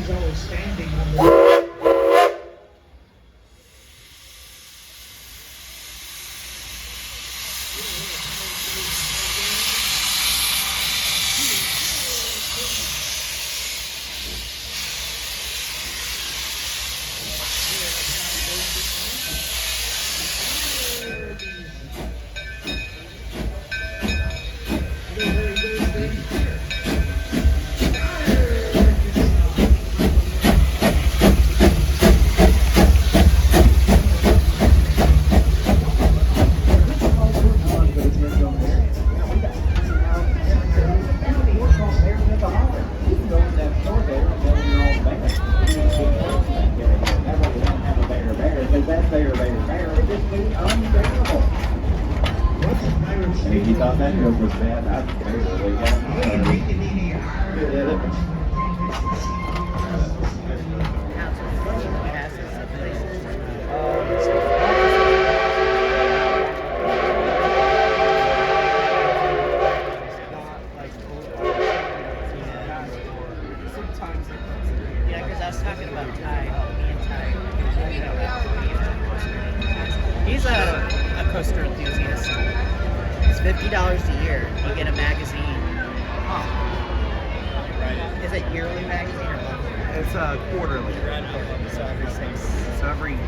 he's always standing on the... If you thought that joke was bad, I'd barely got Yeah, because I was talking about Ty, me and Ty. He's a coaster enthusiast. It's $50 a year. You get a magazine. Huh. Is it yearly magazine or monthly? It's quarterly. So every 6. So every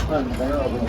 unbearable.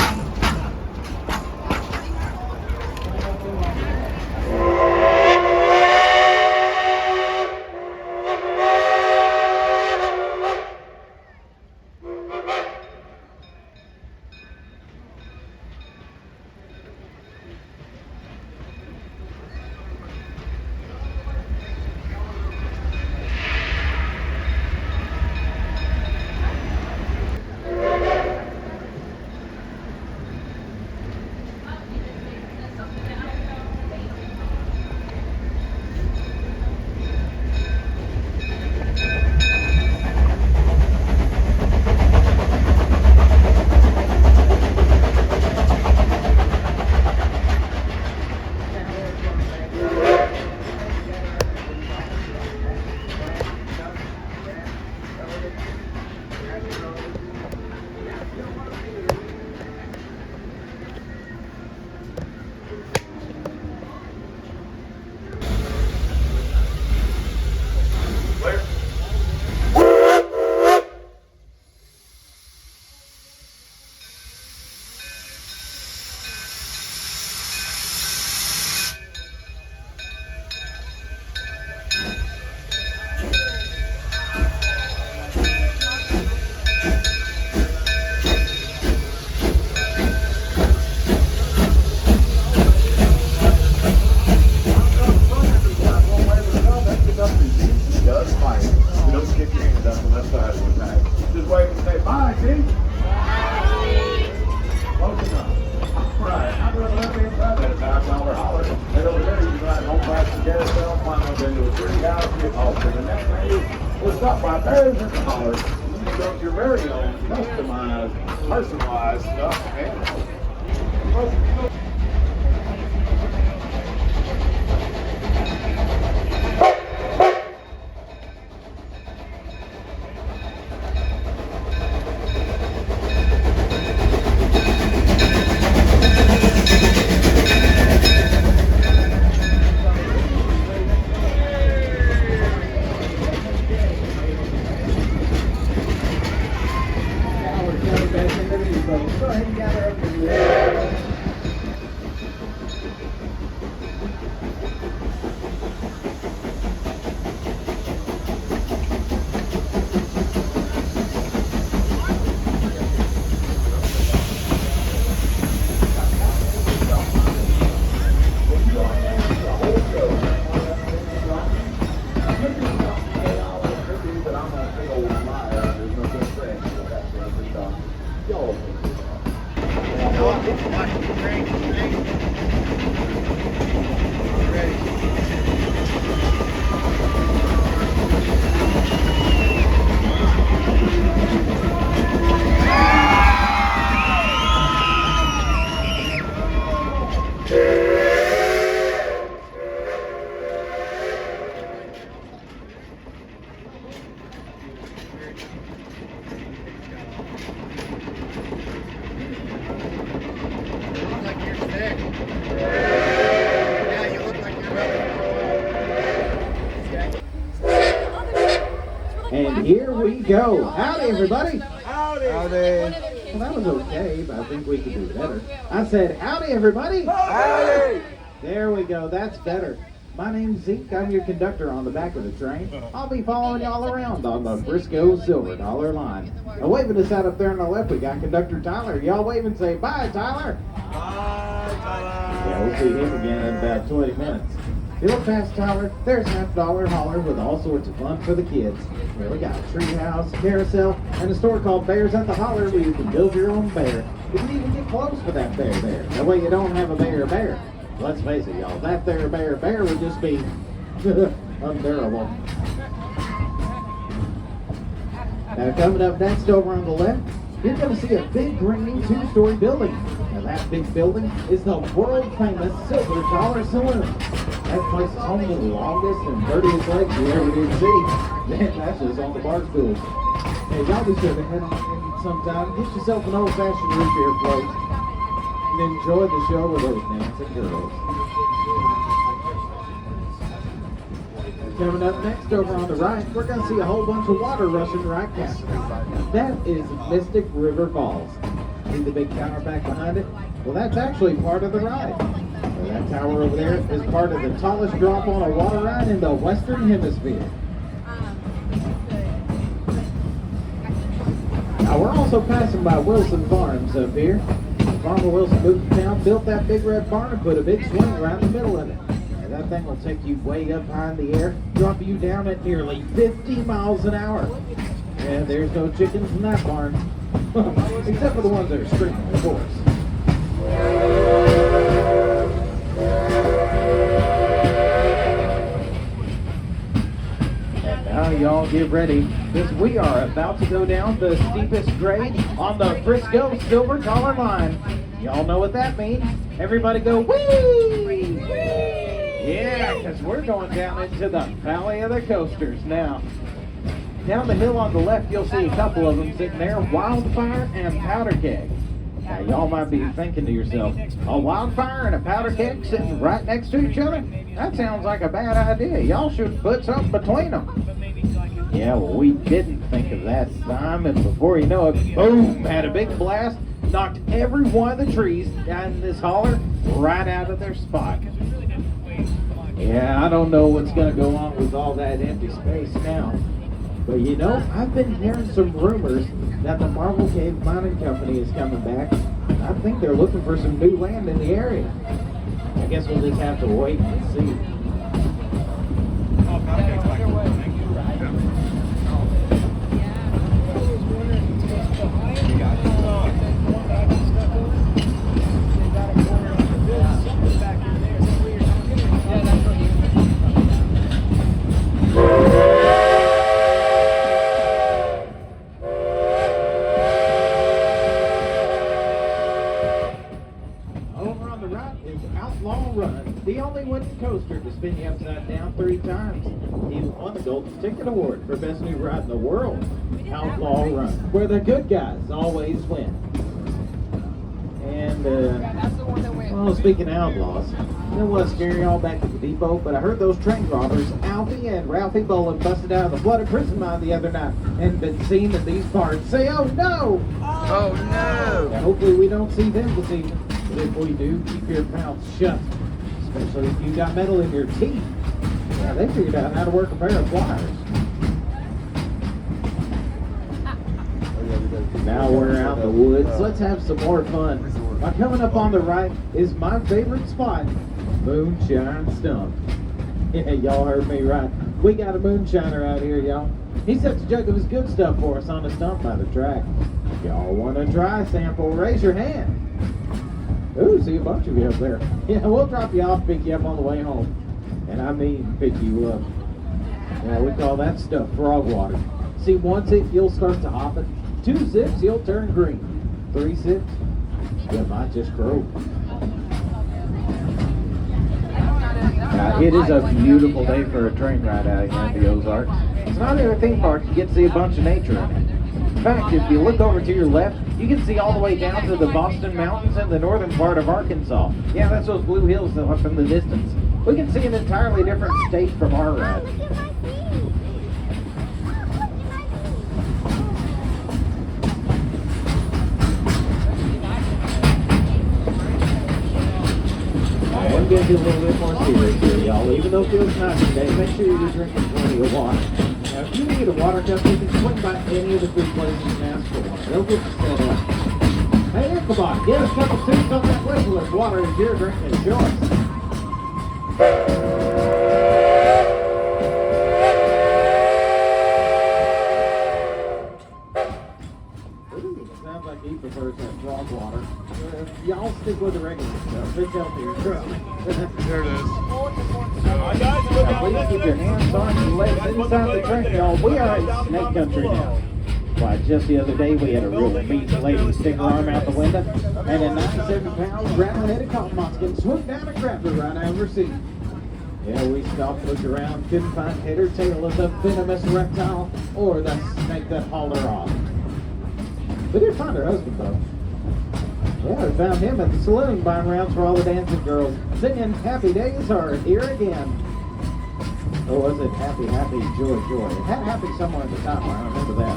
Stop by Bears and Hollers. You can build your very own customized, personalized stuff. And we go. Howdy, everybody. Howdy. Well, that was okay, but I think we could do better. I said, howdy, everybody. Howdy. There we go. That's better. My name's Zeke. I'm your conductor on the back of the train. I'll be following y'all around on the Frisco Silver Dollar line. Now, waving us out up there on the left, we got Conductor Tyler. Y'all wave and say, bye, Tyler. Bye, Tyler. Yeah, we'll see him again in about 20 minutes. You look past Tyler, there's $50 Holler with all sorts of fun for the kids. Where we got a tree house, carousel, and a store called Bears at the Holler where you can build your own bear. You can even get clothes for that bear there. That way you don't have a bear. Let's face it, y'all, that there bear would just be unbearable. Now coming up next over on the left, you're going to see a big green 2-story building. Now that big building is the world famous Silver Dollar Saloon. That place is home to the longest and dirtiest legs you ever did see. Man, that's just on the bar stools. Hey, y'all be sure to head on in sometime, get yourself an old-fashioned root beer float, and enjoy the show with those dancing girls. Coming up next over on the right, we're going to see a whole bunch of water rushing right past us. That is Mystic River Falls. See the big tower back behind it? Well, that's actually part of the ride. Well, that tower over there is part of the tallest drop on a water ride in the Western Hemisphere. Now, we're also passing by Wilson Farms up here. Farmer Wilson moved to town, built that big red barn, and put a big swing right in the middle of it. And that thing will take you way up high in the air, drop you down at nearly 50 miles an hour. And there's no chickens in that barn. Except for the ones that are screaming, of course. And now y'all get ready, because we are about to go down the steepest grade on the Frisco Silver Dollar line. Y'all know what that means. Everybody go, whee! Yeah, because we're going down into the Valley of the Coasters now. Down the hill on the left, you'll see a couple of them sitting there, Wildfire and Powder Keg. Now, y'all might be thinking to yourself, a Wildfire and a Powder Keg sitting right next to each other? That sounds like a bad idea. Y'all should put something between them. Yeah, well, we didn't think of that time, and before you know it, boom, had a big blast, knocked every one of the trees down in this holler right out of their spot. Yeah, I don't know what's going to go on with all that empty space now. But you know, I've been hearing some rumors that the Marble Cave Mining Company is coming back. I think they're looking for some new land in the area. I guess we'll just have to wait and see. The only wooden coaster to spin you upside down 3 times. Even won the Golden Ticket Award for Best New Ride in the World. Outlaw Run, where the good guys always win. And, well, speaking of outlaws, I didn't want to scare y'all back to the depot, but I heard those train robbers, Alfie and Ralphie Bolin, busted out of the flooded prison mine the other night and been seen in these parts. Say, oh no! Oh no! And hopefully we don't see them this evening. But if we do, keep your mouths shut. Especially if you got metal in your teeth. Yeah, they figured out how to work a pair of pliers. Now we're out in the woods. Let's have some more fun. Now coming up on the right is my favorite spot, Moonshine Stump. Yeah, y'all heard me right. We got a moonshiner out here, y'all. He sets a jug of his good stuff for us on the stump by the track. If y'all want a dry sample, raise your hand. Ooh, see a bunch of you up there. Yeah, we'll drop you off, pick you up on the way home. And I mean pick you up. Yeah, we call that stuff frog water. See, 1 sip, you'll start to hop it. 2 sips, you'll turn green. 3 sips, you might just croak. It is a beautiful day for a train ride out here in the Ozarks. It's not in a theme park, you get to see a bunch of nature in it. In fact, if you look over to your left, you can see all the way down to the Boston Mountains in the northern part of Arkansas. Yeah, that's those blue hills that up in the distance. We can see an entirely different state from our ride. we're going to get a little bit more serious here, y'all. Even though it feels nice today, make sure you're drinking plenty of water. Now, if you need a water cup, you can swing by any of the food places and ask for one. They'll get you set up. Hey, Ichabod, get us a couple suits on that whistle if water is your drinking choice. Sounds like he prefers that frog water. Y'all stick with the regular stuff. It's healthier. Trust me. There it is. Now, please keep your hands, arms, and legs inside the drink, y'all. We are in snake country now. Why, just the other day we had a real mean lady stick her arm out the window, and a 97-pound rattleheaded cottonmouth swooped down and grabbed her right out of her seat. Yeah, we stopped, looked around, couldn't find head or tail of the venomous reptile or the snake that hauled her off. We did find her husband, though. Yeah, we found him at the saloon buying rounds for all the dancing girls, singing Happy Days Are Here Again. Or was it Happy, Happy, Joy, Joy? It had Happy somewhere in the top, I remember that.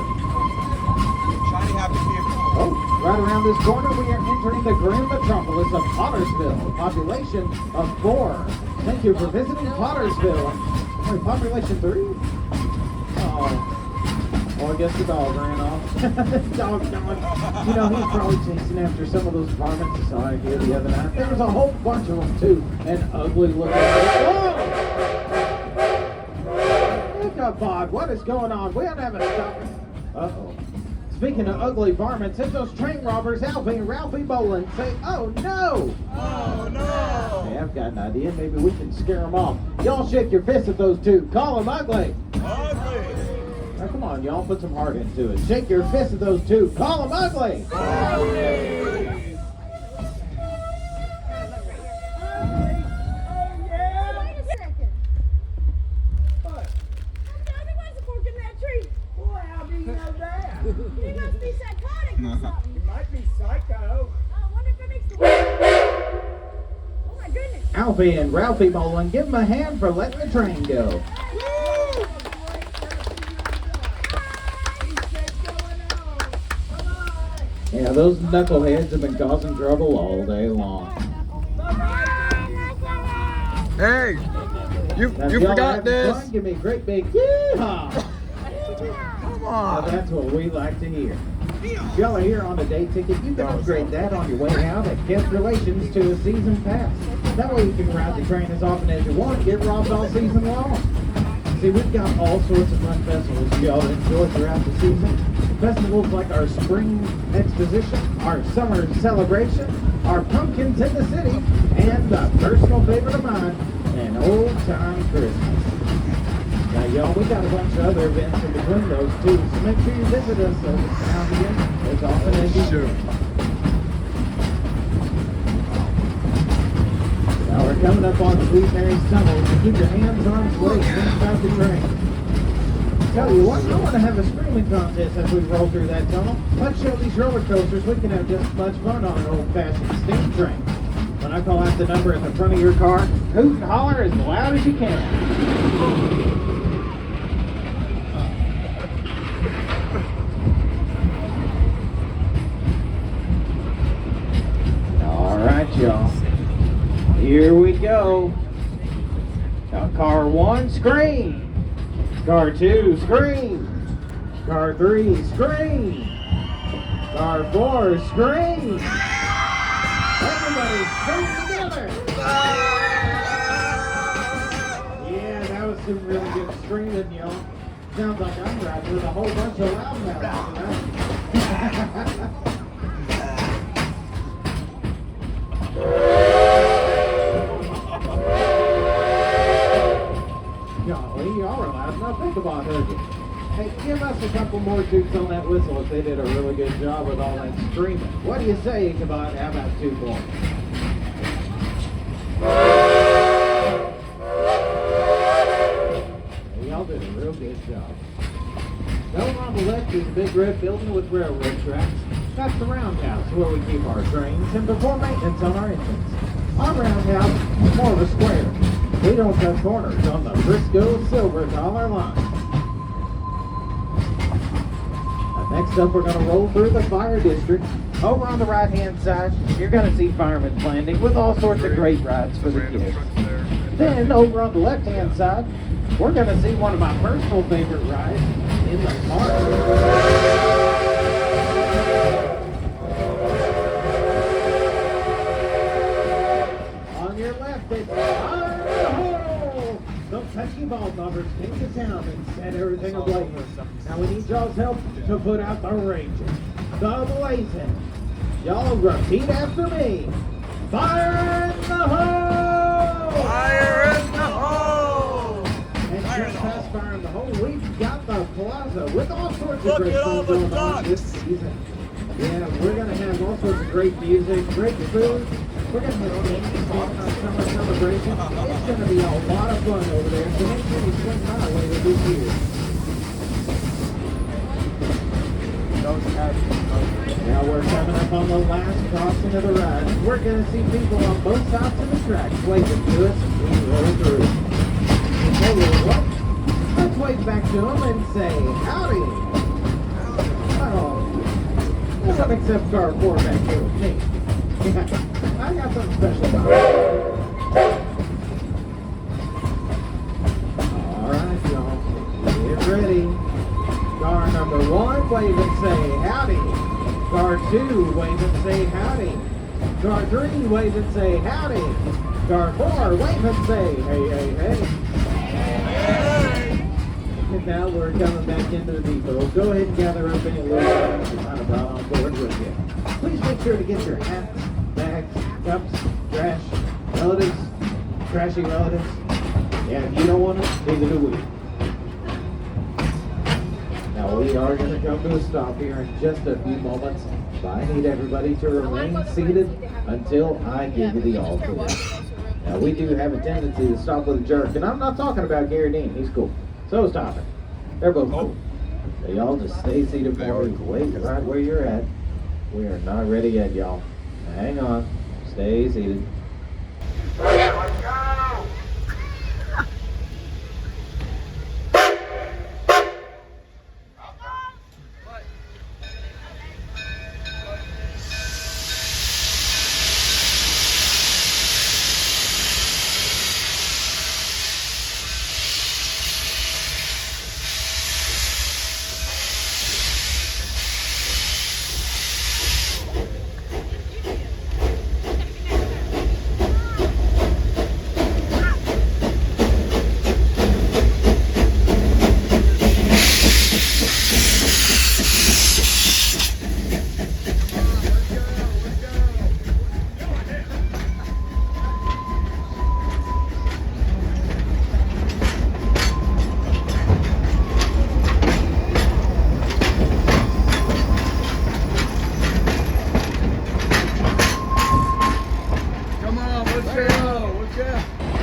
Shiny happy people. Oh, right around this corner we are entering the grim metropolis of Pottersville, a population of 4. Thank you for visiting Pottersville. Wait, population 3? Oh. Well, I guess the dog ran off. dog. You know, he's probably chasing after some of those varmints I saw here the other night. There was a whole bunch of them, too. And ugly looking. Whoa! Ichabod, what is going on? We don't have a stop. Uh-oh. Speaking of ugly varmints, it's those train robbers, Alfie and Ralphie Boland. Say, oh no! Oh no! Hey, I've got an idea. Maybe we can scare them off. Y'all shake your fists at those two. Call them ugly. Ugly! Now, come on, y'all, put some heart into it. Shake your fist at those two. Call them ugly. He must be psychotic or something. He might be psycho. I wonder if it makes the way. Oh my goodness. Alfie and Ralphie Boland, give them a hand for letting the train go. Yeah, those knuckleheads have been causing trouble all day long. Hey! You Now, if y'all forgot having this? fun, give me a great big yeehaw. Come Now, on! that's what we like to hear. If y'all are here on a day ticket, you can upgrade that on your way out at Guest Relations to a season pass. That way you can ride the train as often as you want and get robbed all season long. See, we've got all sorts of fun festivals for y'all to enjoy throughout the season. Festivals like our Spring Exposition, our Summer Celebration, our Pumpkins in the City, and a personal favorite of mine, an Old Time Christmas. Now, y'all, we got a bunch of other events in between those too, so make sure you visit us around here as often as you Sure. Now we're coming up on the Sweet Mary's Tunnel, so keep your hands, arms, legs inside the train. Tell you what, I want to have a screaming contest as we roll through that tunnel. Let's show these roller coasters we can have just as much fun on an old-fashioned steam train. When I call out the number at the front of your car, hoot and holler as loud as you can. All right, y'all. Here we go. Now, car 1, scream. Car 2, scream. Car 3, scream. Car 4, scream. Everybody scream together. Yeah, that was some really good screaming, y'all. Sounds like I'm riding with a whole bunch of loudmouths tonight. Golly, y'all are loud enough. Think about it. Hey, give us a couple more toots on that whistle if they did a really good job with all that screaming. What do you say, Ichabod? How about 2 more? Hey, y'all did a real good job. Down on the left is a big red building with railroad tracks. That's the roundhouse where we keep our trains and perform maintenance on our engines. Our roundhouse is more of a square. We don't cut corners on the Frisco Silver Dollar line. Next up, we're going to roll through the fire district. Over on the right-hand side, you're going to see Fireman's Landing with all sorts of great rides for the kids. Then, over on the left-hand side, we're going to see one of my personal favorite rides in the park. On your left, it's Fire in the Hole! The pesky ball toppers came to town and set everything ablaze. Now we need y'all's help to put out the raging, the blazing. Y'all repeat after me. Fire in the hole! Fire in the hole! And just past Fire in the Hole, we've got the plaza with all sorts of Look great at all fun the going on this ducks. season. Yeah, we're going to have all sorts of great music, great food. We're going to have games on our summer celebration. It's going to be a lot of fun over there, so make sure you swing by later this year. Now we're coming up on the last crossing of the ride. We're going to see people on both sides of the track waving to us as we roll through. Okay, well, what? Let's wave back to them and say, howdy. Oh, some except for our quarterback here with me. Yeah, I got something special about it. All right, y'all. Get ready. Car number 1, wave and say howdy. Car 2, wave and say howdy. Car 3, wave and say howdy. Car 4, wave and say hey, hey, hey. And now we're coming back into the depot. Go ahead and gather up any loose items you might have brought on board with you. Please make sure to get your hats, bags, cups, trash, relatives, trashy relatives. Yeah, if you don't want them, neither do we. Now we are going to come to a stop here in just a few moments. But I need everybody to remain seated until I give you the all clear. Now we do have a tendency to stop with a jerk, and I'm not talking about Gary Dean. He's cool. So is Toppin. They're both cool. So y'all just stay seated for me. Wait right where you're at. We are not ready yet, y'all. Hang on. Stay seated. Come on, let's go. Let's go.